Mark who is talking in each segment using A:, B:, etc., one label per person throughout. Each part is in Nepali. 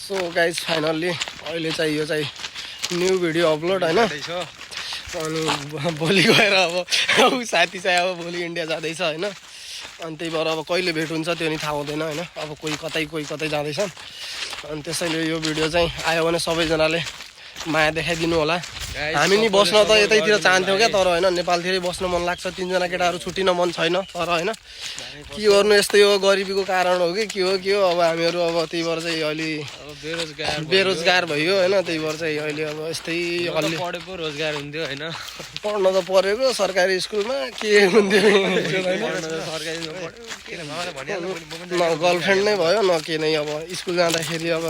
A: सो गाइज फाइनल्ली अहिले चाहिँ यो चाहिँ न्यू भिडियो अपलोड होइन। अनि भोलि गएर अब साथी चाहिँ अब भोलि इन्डिया जाँदैछ होइन। अनि त्यही भएर अब कहिले भेट हुन्छ त्यो नि थाहा हुँदैन होइन। अब कोही कतै जाँदैछन्। अनि त्यसैले यो भिडियो चाहिँ आयो भने सबैजनाले माया देखाइदिनु होला। हामी नि बस्न त यतैतिर चाहन्थ्यौँ क्या, तर होइन नेपालतिरै बस्न मन लाग्छ। 3 जना केटाहरू छुट्टिन मन छैन, तर होइन के गर्नु, यस्तै हो, गरिबीको कारण हो कि के हो अब हामीहरू अब त्यही भएर चाहिँ अहिले बेरोजगार भयो होइन। त्यही भएर चाहिँ अहिले अब यस्तै अलि
B: पढेको रोजगार हुन्थ्यो होइन।
A: पढ्न त परेको सरकारी स्कुलमा के हुन्थ्यो न गर्लफ्रेन्ड नै भयो न के नै। अब स्कुल जाँदाखेरि अब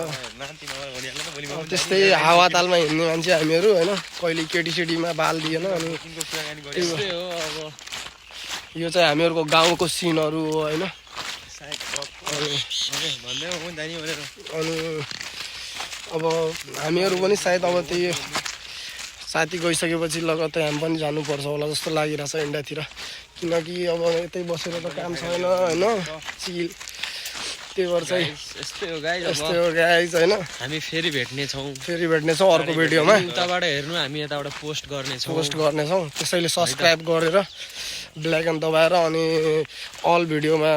A: त्यस्तै हावातालमा हिँड्ने मान्छे हामीहरू होइन। कहिले केटीसेटीमा बाल दिएन। अनि यो चाहिँ हामीहरूको गाउँको सिनहरू हो होइन। अनि अब हामीहरू पनि सायद अब त्यही साथी गइसकेपछि लगत्तै हामी पनि जानुपर्छ होला जस्तो लागिरहेछ इन्डियातिर। किनकि अब यतै बसेर त काम छैन होइन। चिल त्यही भएर चाहिँ
B: यस्तै हो गाइस
A: होइन।
B: हामी फेरि भेट्नेछौँ
A: अर्को भिडियोमा।
B: उताबाट हेर्नु, हामी यताबाट पोस्ट
A: गर्नेछौँ। त्यसैले सब्सक्राइब गरेर ब्ल्याक एन्ड दबाएर अनि अल भिडियोमा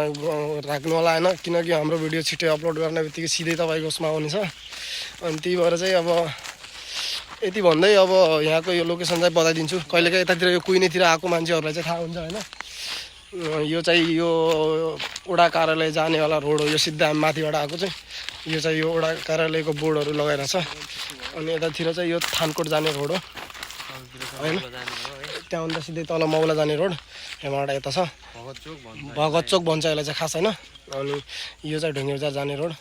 A: राख्नु होला होइन। किनकि हाम्रो भिडियो छिट्टै अपलोड गर्ने बित्तिकै सिधै तपाईँको उसमा आउनेछ। अनि त्यही भएर चाहिँ अब यति भन्दै अब यहाँको यो लोकेसन चाहिँ बताइदिन्छु। कहिलेकाहीँ यतातिर यो कुइनेतिर आएको मान्छेहरूलाई चाहिँ थाहा हुन्छ होइन। यो चाहिँ यो वडा कार्यालय जानेवाला रोड हो। यो सिधा हामी माथिबाट आएको चाहिँ यो चाहिँ यो वडा कार्यालयको बोर्डहरू लगाइरहेको छ। अनि यतातिर चाहिँ यो थानकोट जाने रोड हो होइन। त्यहाँभन्दा सिधै तल मौला जाने रोड यहाँबाट यता छ। भगत चोक भन्छ यसलाई चाहिँ खास होइन। अनि यो चाहिँ ढुङ्गेबजार जाने रोड।